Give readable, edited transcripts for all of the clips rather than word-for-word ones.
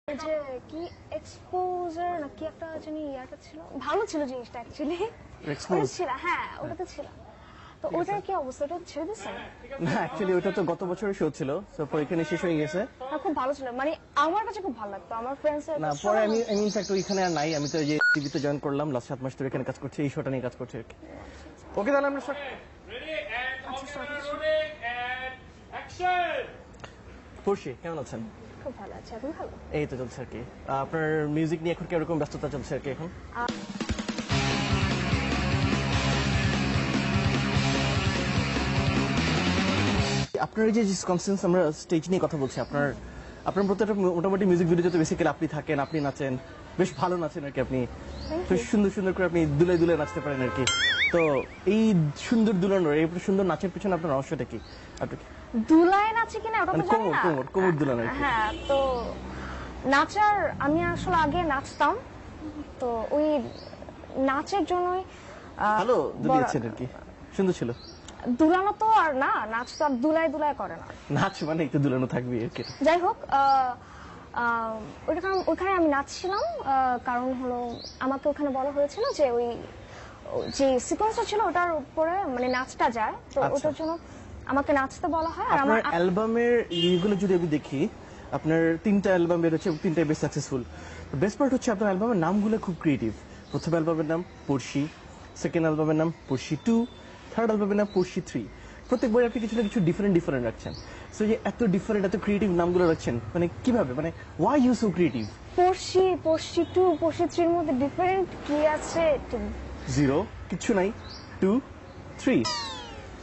যে কি এক্সপোজার না কি একটা জানি ইয়াটা ছিল, ভালো ছিল জিনিসটা অ্যাকচুয়ালি। এক্সপোজ ছিল, হ্যাঁ ওটাতে ছিল। তো ওটার কি অবস্থা, ওটা ছেড়ে দিছেন? না অ্যাকচুয়ালি ওটা তো গত বছরের শো ছিল, তো পরীক্ষা শেষ হয়ে গেছে। না খুব ভালো ছিল, মানে আমার কাছে খুব ভালো লাগতো, আমার ফ্রেন্ডস না পরে আমি ইনফ্যাক্ট ওইখানে আর নাই, আমি তো এই যে টিভিতে জয়েন করলাম, লাস্ট 7 মাস ধরে এখানে কাজ করছি, এই শোটা নিয়ে কাজ করছি আর কি। ওকে তাহলে আমরা পড়ছি। কেমন আছেন? খুব ভালো আছে, আপনি ভালো? এই তো চলছে আর কি। আপনার মিউজিক নিয়ে এখন কিরকম ব্যস্ততা চলছে আর কি এখন? আপনার এই যে কনসেন্স, আমরা স্টেজ নিয়ে কথা বলছি, আপনার প্রত্যেকটা মোটামুটি মিউজিক ভিডিওতে বেসিক্যালি আপনি থাকেন, আপনি নাচেন, বেশ ভালো নাচেন আর কি। আপনি বেশ সুন্দর সুন্দর করে আপনি দুলে দুলে নাচতে পারেন আর কি। তো এই সুন্দর দুলানোর, এই সুন্দর নাচের পিছনে আপনার রহস্যটা কি? আপনি দুলায় নাচি কিনা ওটা তো জানি না। কোমর দুলানো। হ্যাঁ, তো নাচার আমি আসলে আগে নাচতাম, তো ওই নাচের জন্যই ভালো দুলিয়েছেন আর কি, সুন্দর ছিল। দুলানো তো আর না, নাচ তো আর দুলায় দুলায় করে না। নাচ মানে একটু দুলানো থাকবে আর কি। যাই হোক, ওইখানে আমি নাচছিলাম, কারণ হলো আমাকে ওখানে বলা হয়েছিল যে ওই যে সিকোয়েন্সটা ছিল ওটার উপরে মানে নাচটা যায়, তো ওটার জন্য আমাকে নাচতে বলা হয়। আর আমার অ্যালবামের এইগুলো যদি আমি দেখি, আপনার 3টা অ্যালবাম বের হচ্ছে, 3টাই বেশ সাকসেসফুল। বেস্ট পার্ট হচ্ছে আপনার অ্যালবামের নামগুলো খুব ক্রিয়েটিভ। প্রথম অ্যালবামের নাম পড়শি, সেকেন্ড অ্যালবামের নাম পড়শি 2, থার্ড অ্যালবামের নাম পড়শি 3। প্রত্যেক বই আপনি কিছু না কিছু ডিফারেন্ট রাখছেন। সো যে এত ডিফারেন্ট, এত ক্রিয়েটিভ নামগুলো রাখছেন, মানে কিভাবে, মানে ওয়াই ইউ সো ক্রিয়েটিভ? পড়শি 2 পড়শি 3 এর মধ্যে ডিফারেন্ট কি আছে? 0 কিছু নাই, 2 3।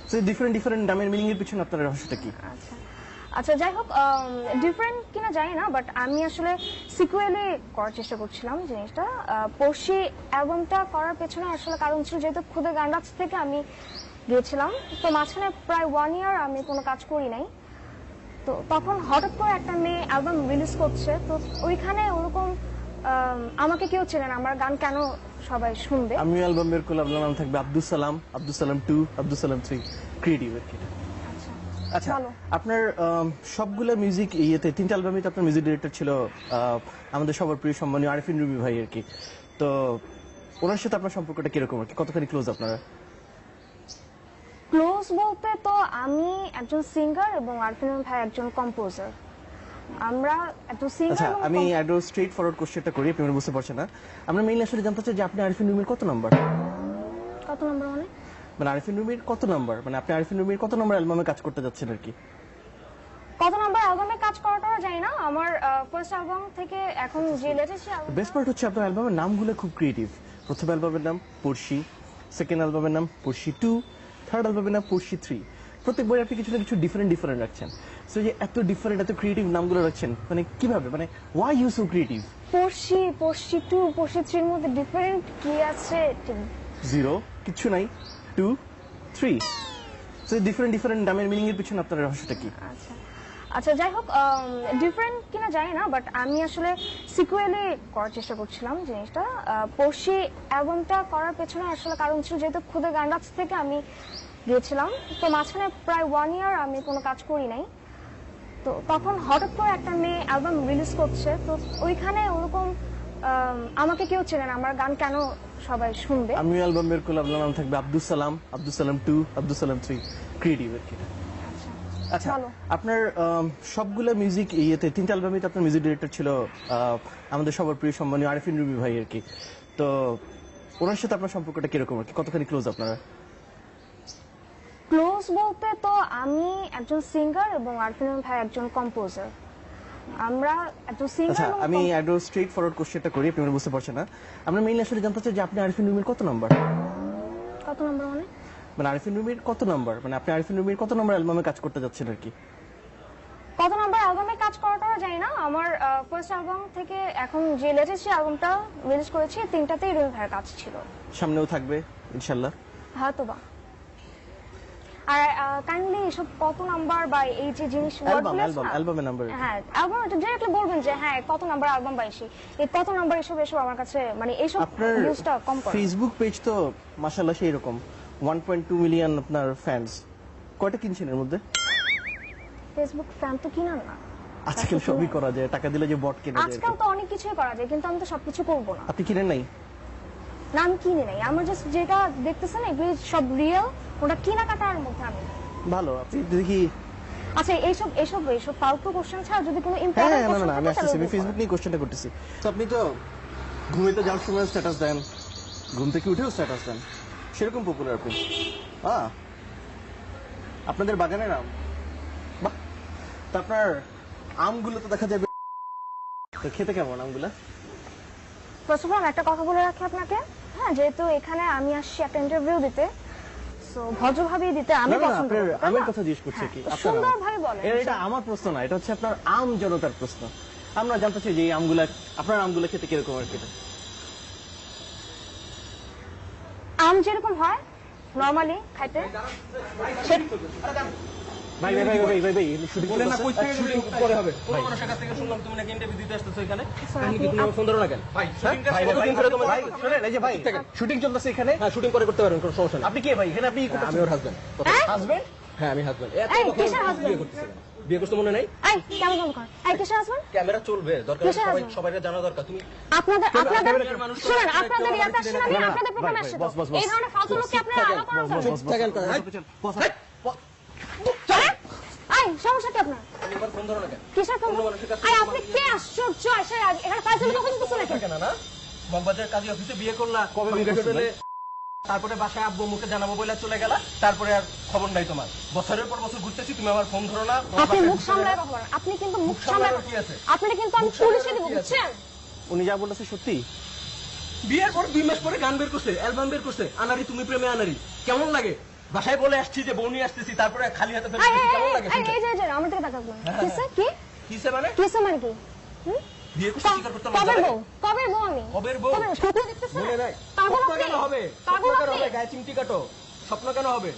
সো ডিফারেন্ট নামের মিনিং এর পিছনে আপনার রহস্যটা কি? আচ্ছা যাই হোক, ডিফারেন্ট কিনা জানি না, বাট আমি আসলে সিকুয়েলে করার চেষ্টা করছিলাম জিনিসটা। পড়শি অ্যালবামটা করার পেছনে আসলে কারণ ছিল, যেহেতু খুদে গান্ডাজ থেকে আমি গিয়েছিলাম, তো মাঝখানে প্রায় 1 ইয়ার আমি কোনো কাজ করি নাই। তো তখন হঠাৎ করে একটা মেয়ে অ্যালবাম রিলিজ করছে, তো ওইখানে ওরকম আমাকে কেউ চেনে না, আমার গান কেন সবাই শুনবে। আমি অ্যালবাম বের করলে আপনার নাম থাকবে আব্দুল সালাম 2, আব্দুল সালাম 3, ক্রিয়েটিভ আর কি। আচ্ছা, আপনার সবগুলো মিউজিক ইয়েতে 3টা অ্যালবামে তো আপনার মিউজিক ডিরেক্টর ছিল আমাদের সবার প্রিয় সম্মানীয় আরিফিন রুমি ভাই আর কি। তো ওনার সাথে আপনার সম্পর্কটা কিরকম আর কি, কতখানি ক্লোজ আপনারা? ক্লোজ বলতে তো আমি একজন সিঙ্গার এবং আরিফিন রুমি ভাই একজন কম্পোজার। আমরা একজন সিঙ্গার। আচ্ছা, আমি একদম স্ট্রেট ফরওয়ার্ড কোশ্চেনটা করি, আপনি বুঝতে পারছেন না। আমরা মেইনলি আসলে জানতে চাই যে আপনি আরিফিন রুমির কত নাম্বার? কত নাম্বার মানে আরিফিন রুমির কত নাম্বার, মানে আপনি আরিফিন রুমির কত নাম্বার অ্যালবামে কাজ করতে যাচ্ছেন আর কি? কত নাম্বার অ্যালবামে কাজ করাটা জানি না, আমার ফার্স্ট অ্যালবাম থেকে এখন যে লেটেস্ট বেস্ট পার্ট হচ্ছে আপনার অ্যালবামের নামগুলো খুব ক্রিয়েটিভ। প্রথম অ্যালবামের নাম পড়শি, সেকেন্ড অ্যালবামের নাম পড়শি 2, থার্ড অ্যালবামের নাম পড়শি 3। প্রত্যেক বই আপনি কিছু না কিছু ডিফারেন্ট রাখছেন। সো যে এত ডিফারেন্ট, এত ক্রিয়েটিভ নামগুলো রাখছেন, মানে কিভাবে, মানে ওয়াই ইউ সো ক্রিয়েটিভ? পড়শি 2 পড়শি 3 এর মধ্যে ডিফারেন্ট কি আছে? 0 কিছু নাই, 2 3। সো ডিফারেন্ট নামের মিনিং এর পিছনে আপনার রহস্যটা কি? আচ্ছা যাই হোক, ডিফারেন্ট কিনা জানি না, বাট আমি আসলে সিকুয়েলে করার চেষ্টা করছিলাম জিনিসটা। পড়শি অ্যালবামটা করার পেছনে আসলে কারণ ছিল, যেহেতু খুদে গান্ডাজ থেকে আমি গিয়েছিলাম, তো মাঝখানে প্রায় 1 ইয়ার আমি কোনো কাজ করি নাই। তো তখন হঠাৎ করে একটা মেয়ে অ্যালবাম রিলিজ করছে, তো ওইখানে ওরকম আমাকে কেউ চেনে না, আমার গান কেন সবাই শুনবে। আমি অ্যালবাম বের করলে আপনার নাম থাকবে আব্দুল সালাম 2, আব্দুল সালাম 3, ক্রিয়েটিভ আর কি। আচ্ছা, আপনার সবগুলো মিউজিক ইয়েতে 3টা অ্যালবামে তো আপনার মিউজিক ডিরেক্টর ছিল আমাদের সবার প্রিয় সম্মানীয় আরিফিন রুমি ভাই আর কি। তো ওনার সাথে আপনার সম্পর্কটা কিরকম আর কি, কতখানি ক্লোজ আপনারা? ক্লোজ বলতে তো আমি একজন সিঙ্গার এবং আরিফিন রুমি ভাই একজন কম্পোজার। আমরা একজন সিঙ্গার। আচ্ছা, আমি একদম স্ট্রেট ফরওয়ার্ড কোশ্চেনটা করি, আপনি বুঝতে পারছেন না। আমরা মেইনলি আসলে জানতে চাই যে আপনি আরিফিন রুমির কত নাম্বার? মানে আরিফিন রুমির কত নাম্বার, মানে আপনি আরিফিন রুমির কত নাম্বার অ্যালবামে কাজ করতে যাচ্ছেন আর কি? কত নাম্বার অ্যালবামে কাজ করাটা জানি না, আমার ফার্স্ট অ্যালবাম থেকে এখন যে লেটেস্ট অ্যালবামটা রিলিজ করেছি, 3টাতেই রুমি ভাইয়ের কাজ ছিল। সামনেও থাকবে ইনশাআল্লাহ। হয়তোবা। আর কাইন্ডলি এসব কত নাম্বার বা এই যে জিনিস অ্যালবামের নাম্বার, হ্যাঁ অ্যালবাম ডিরেক্টলি বলবেন যে হ্যাঁ কত নাম্বার অ্যালবাম পাইছি, এই কত নাম্বার এসব আমার কাছে মানে এইসব নিউজটা কম করে। ফেসবুক পেজ তো মাশাআল্লাহ সেই রকম 1.2 মিলিয়ন আপনার ফ্যান্স, কয়টা কিনছেন এর মধ্যে? ফেসবুক ফ্যান তো কিনা না। আজকাল সবই করা যায়, টাকা দিলে যে বট কেনা যায়। আজকাল তো অনেক কিছুই করা যায়, কিন্তু আমি তো সবকিছু করবো না। আপনি কিনেন নাই? না, আমি কিনে নাই। আমার জাস্ট যেটা দেখতেছেন এগুলো সব রিয়েল, ওটা কেনাকাটার মধ্যে আমি না। ভালো, আপনি দেখি। আচ্ছা, এইসব ফালতু কোশ্চেন ছাড়া যদি কোনো হ্যাঁ ইম্পর্টেন্ট না কোশ্চেন না, আমি থাকে আসতেছি, আমি তাহলে ফেসবুক নিয়ে কোশ্চেনটা করতেছি। তো আপনি তো ঘুমিতে যাওয়ার সময় স্ট্যাটাস দেন, ঘুম থেকে উঠেও স্ট্যাটাস দেন, সেরকম পপুলার আপনি। আপনাদের বাগানের আম, বাহ। তো আপনার আমগুলো তো দেখা যাবে, তো খেতে কেমন আমগুলা? ফার্স্ট অফ অল একটা কথা বলে রাখি আপনাকে, হ্যাঁ, যেহেতু এখানে আমি আসছি একটা ইন্টারভিউ দিতে, সো ভদ্রভাবেই দিতে আমি না, না, পছন্দ আপনার করি, তাই আমের না? কথা জিজ্ঞেস করছে হ্যাঁ, কি তো আপনার আম। সুন্দরভাবে বলেন। এটা আমার প্রশ্ন না, এটা হচ্ছে আপনার আম জনতার প্রশ্ন। আমরা জানতে চাই যে এই আমগুলা, আপনার আমগুলা খেতে কিরকম আর কি? আম যেরকম হয় নরমালি খাইতে, ভাই ভাই ভাই ভাই ভাই ভাই শুটিং বলে না, কই থেকে শুটিং পরে হবে? ভাই। কোন মানুষের কাছ থেকে শুনলাম তুমি নাকি ইন্টারভিউ দিতে আসতেছো এখানে। স্যার, কাহিনী কি, আপনি- তুমি আমার ফোন ধরো না কেন? ভাই, শুটিংটা ভাই ভাই কতদিন ধরে তোমার? ভাই শুনেন, এই যে ভাই শুটিং চলতেছে এখানে। হ্যাঁ, শুটিং পরে করতে পারবেন, কোনো সমস্যা নেই। আপনি কে ভাই এখানে? আপনি আমি ওর হাজবেন্ড। হ্যাঁ? হাজবেন্ড? হ্যাঁ, আমি হাজবেন্ড। এই, কিসের husband? বিয়ে করতেছে কেন? বিয়ে করতে মনে নাই? এই কেমন কেমন কর, এই কিসের হাজবেন্ড? ক্যামেরা চলবে, দরকার কিসের সবাই husband? সবাইকে জানা দরকার। তুমি আপনাদের ক্যামেরার মানুষ তো শুনুন, একটা আপনাদের কেউ ইয়াতে আসছেন, আমি না, না, আপনাদের প্রোগ্রামে ভাই, আসছি, বস, বস, বস। এই ধরনের ফালতু লোককে আপনারা আলাদা করেন কেন? চুপ থাকেন তো। এই, এই, সমস্যা কি আপনার? তুমি আমার ফোন ধরো না কেন? কিসের ফোন? অন্য মানুষের কাছে এই, আপনি কে আশ্চর্য এসে এখানে ফাইজলামি কখন কিছু লেখেন? কেন না? মগবাজার কাজী অফিসে বিয়ে করলা, কবে বিয়ে সঙ্গে করছো হোটেলে, তারপরে বাসায় আব্বু মুখে জানাবো বলে চলে গেলা, তারপরে আর খবর নাই তোমার। বছরের পর বছর ঘুরতেছি, তুমি আমার ফোন ধরো না। আমার আপনি বাসায় মুখ ঢুকতে সামলায় দেবে না। কথা বলেন, আপনি কিন্তু মুখ মুখ সামলায় সামলানোর কি আছে? আপনি কিন্তু আমি মুখ সামলানোর পুলিশে দিব, কি আছে? বুঝছেন? উনি যা বলতেছে সত্যি? বিয়ের পর 2 মাস পরে গান বের করছে, অ্যালবাম বের করছে, আনারি তুমি প্রেমে আনারি। কেমন লাগে? বাসায় বলে আসছি যে বউ নিয়ে আসতেছি, তারপরে খালি হাতে ফেরত এই, দিচ্ছি, এই, কেমন এই, লাগে এই, শুনতে? এই যে আমার দিকে তাকাবেন। হ্যাঁ, কিসে কি? কিসে মানে? কিসে মানে কি? হুম? বিয়ে করতে স্বীকার করতে লজ্জা কবে লাগে? বউ? কবে বউ আমি? কবের বউ? কবে? স্বপ্ন দেখতেছেন? মনে নাই? পাগল স্বপ্ন আপনি? কেন হবে? পাগল স্বপ্ন কেন আপনি? হবে? গায়ে চিমটি কাটো। স্বপ্ন কেন হবে?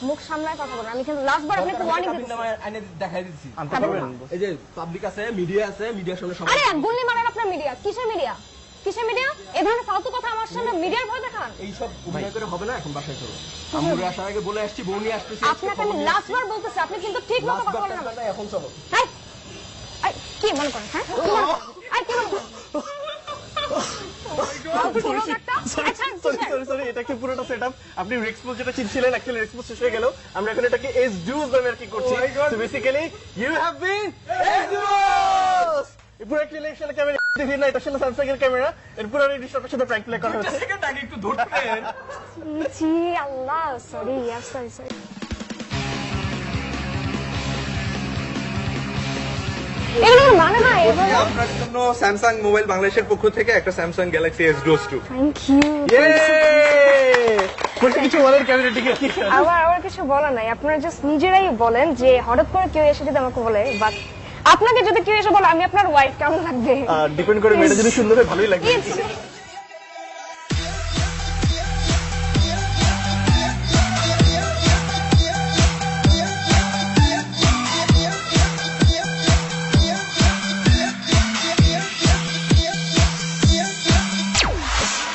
মুখ সামলায় কথা বলেন, আমি কিন্তু লাস্ট বার আপনাকে ওয়ার্নিং কাবিন দিচ্ছি। নামা আইনে দেখাই দিচ্ছি। আনতে পারবেন? এই যে পাবলিক আছে, মিডিয়া আছে, মিডিয়ার সামনে সবাই। আরে গুল্লি মারেন আপনার মিডিয়া, কিসের মিডিয়া? কিসের মিডিয়া? এই ধরনের ফালতু কথা আমার সামনে মিডিয়ার ভয় দেখান? এইসব অভিনয় করে হবে না, এখন বাসায় চলো। আমরা আসার আগে বলে আসছি বউ নিয়ে আসতেছি। আপনাকে আমি লাস্ট বার বলতেছি, আপনি কিন্তু ঠিক মতো কথা বলেন না। এখন চলো। এই, এই, কি মনে করেন, হ্যাঁ? কি মনে করেন? এই, কি মনে করেন? সরি, এটা কি পুরোটা সেটআপ? আপনি রেক্সপোজ যেটা চিনছিলেন, অ্যাকচুয়ালি রেক্সপোজ শেষ হয়ে গেল। আমরা এখন এটাকে এস জুস নামে আর কি করছি। So basically you have been as juice. এই পুরো একটা ইলেকশনের ক্যামেরা দেখি না, এটা আসলে স্যামসাং এর ক্যামেরা। এর পুরো রেডিশনের সাথে প্র্যাঙ্ক প্লে করা হচ্ছে। সেকেন্ড আগে একটু ধরতেন। জি আল্লাহ, সরি, সরি, সরি। এগুলো মানে না, এগুলো আপনার জন্য স্যামসাং মোবাইল বাংলাদেশের পক্ষ থেকে একটা Samsung Galaxy S22 thank you. বলতে কিছু বলেন ক্যামেরা দিকে? আবার কিছু বলার নাই, আপনারা জাস্ট নিজেরাই বলেন যে হঠাৎ করে কেউ এসে যদি আমাকে বলে, বাট আপনাকে যদি কেউ এসে বলে আমি আপনার ওয়াইফ, কেমন লাগবে? ডিপেন্ড করে মেয়েটা যদি সুন্দর হয় ভালোই লাগবে। It's-